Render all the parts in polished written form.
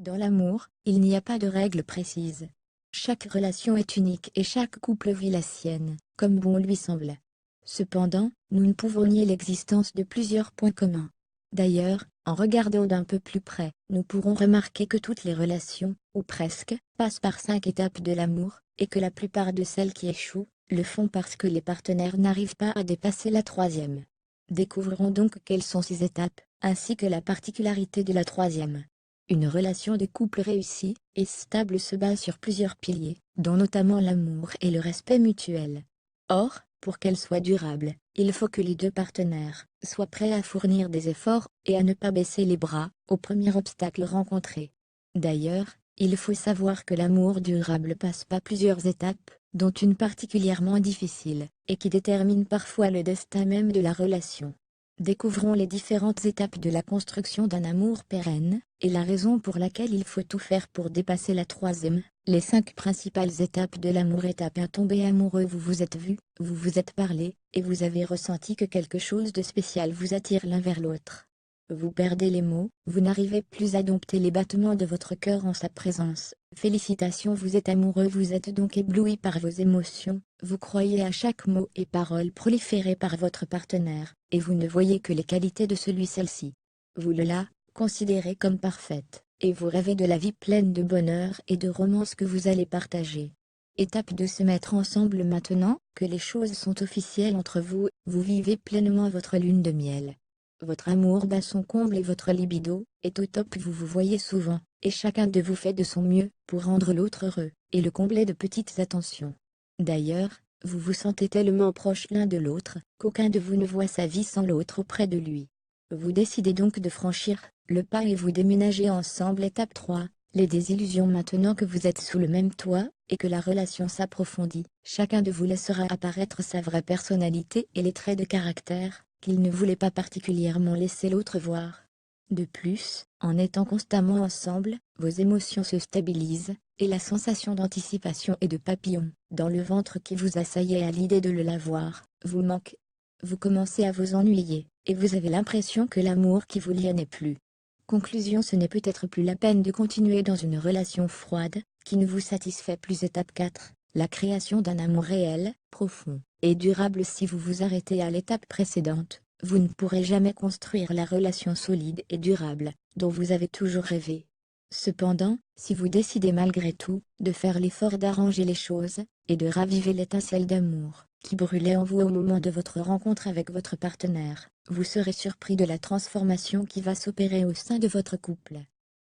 Dans l'amour, il n'y a pas de règle précise. Chaque relation est unique et chaque couple vit la sienne, comme bon lui semble. Cependant, nous ne pouvons nier l'existence de plusieurs points communs. D'ailleurs, en regardant d'un peu plus près, nous pourrons remarquer que toutes les relations, ou presque, passent par 5 étapes de l'amour, et que la plupart de celles qui échouent, le font parce que les partenaires n'arrivent pas à dépasser la troisième. Découvrons donc quelles sont ces étapes, ainsi que la particularité de la troisième. Une relation de couple réussie et stable se base sur plusieurs piliers, dont notamment l'amour et le respect mutuel. Or, pour qu'elle soit durable, il faut que les deux partenaires soient prêts à fournir des efforts et à ne pas baisser les bras au premier obstacle rencontré. D'ailleurs, il faut savoir que l'amour durable passe par plusieurs étapes, dont une particulièrement difficile, et qui détermine parfois le destin même de la relation. Découvrons les différentes étapes de la construction d'un amour pérenne, et la raison pour laquelle il faut tout faire pour dépasser la troisième. Les 5 principales étapes de l'amour. Étape 1. Tomber amoureux. Vous vous êtes vu, vous vous êtes parlé, et vous avez ressenti que quelque chose de spécial vous attire l'un vers l'autre. Vous perdez les mots, vous n'arrivez plus à dompter les battements de votre cœur en sa présence. Félicitations, vous êtes amoureux, vous êtes donc ébloui par vos émotions, vous croyez à chaque mot et parole proliféré par votre partenaire, et vous ne voyez que les qualités de celui-ci. Vous la considérez comme parfaite, et vous rêvez de la vie pleine de bonheur et de romance que vous allez partager. Étape 2. Se mettre ensemble. Maintenant que les choses sont officielles entre vous, vous vivez pleinement votre lune de miel. Votre amour bat son comble et votre libido est au top. Vous vous voyez souvent, et chacun de vous fait de son mieux pour rendre l'autre heureux, et le combler de petites attentions. D'ailleurs, vous vous sentez tellement proches l'un de l'autre, qu'aucun de vous ne voit sa vie sans l'autre auprès de lui. Vous décidez donc de franchir le pas et vous déménagez ensemble. Étape 3. Les désillusions. Maintenant que vous êtes sous le même toit, et que la relation s'approfondit, chacun de vous laissera apparaître sa vraie personnalité et les traits de caractère qu'il ne voulait pas particulièrement laisser l'autre voir. De plus, en étant constamment ensemble, vos émotions se stabilisent, et la sensation d'anticipation et de papillon dans le ventre qui vous assaillait à l'idée de le l'avoir, vous manque. Vous commencez à vous ennuyer, et vous avez l'impression que l'amour qui vous liait n'est plus. Conclusion. Ce n'est peut-être plus la peine de continuer dans une relation froide, qui ne vous satisfait plus. Étape 4. La création d'un amour réel, profond et durable. Si vous vous arrêtez à l'étape précédente, vous ne pourrez jamais construire la relation solide et durable dont vous avez toujours rêvé. Cependant, si vous décidez malgré tout de faire l'effort d'arranger les choses, et de raviver l'étincelle d'amour qui brûlait en vous au moment de votre rencontre avec votre partenaire, vous serez surpris de la transformation qui va s'opérer au sein de votre couple.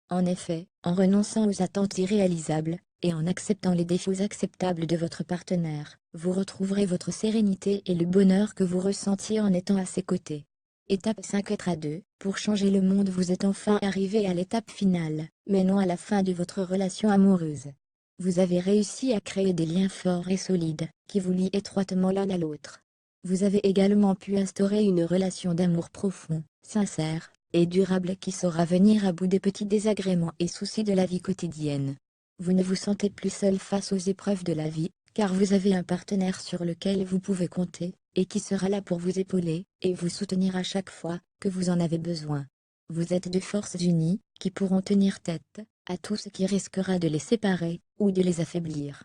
En effet, en renonçant aux attentes irréalisables, et en acceptant les défauts acceptables de votre partenaire, vous retrouverez votre sérénité et le bonheur que vous ressentiez en étant à ses côtés. Étape 5. Être à deux. Pour changer le monde. Vous êtes enfin arrivé à l'étape finale, mais non à la fin de votre relation amoureuse. Vous avez réussi à créer des liens forts et solides, qui vous lient étroitement l'un à l'autre. Vous avez également pu instaurer une relation d'amour profond, sincère et durable qui saura venir à bout des petits désagréments et soucis de la vie quotidienne. Vous ne vous sentez plus seul face aux épreuves de la vie, car vous avez un partenaire sur lequel vous pouvez compter, et qui sera là pour vous épauler et vous soutenir à chaque fois que vous en avez besoin. Vous êtes deux forces unies, qui pourront tenir tête à tout ce qui risquera de les séparer ou de les affaiblir.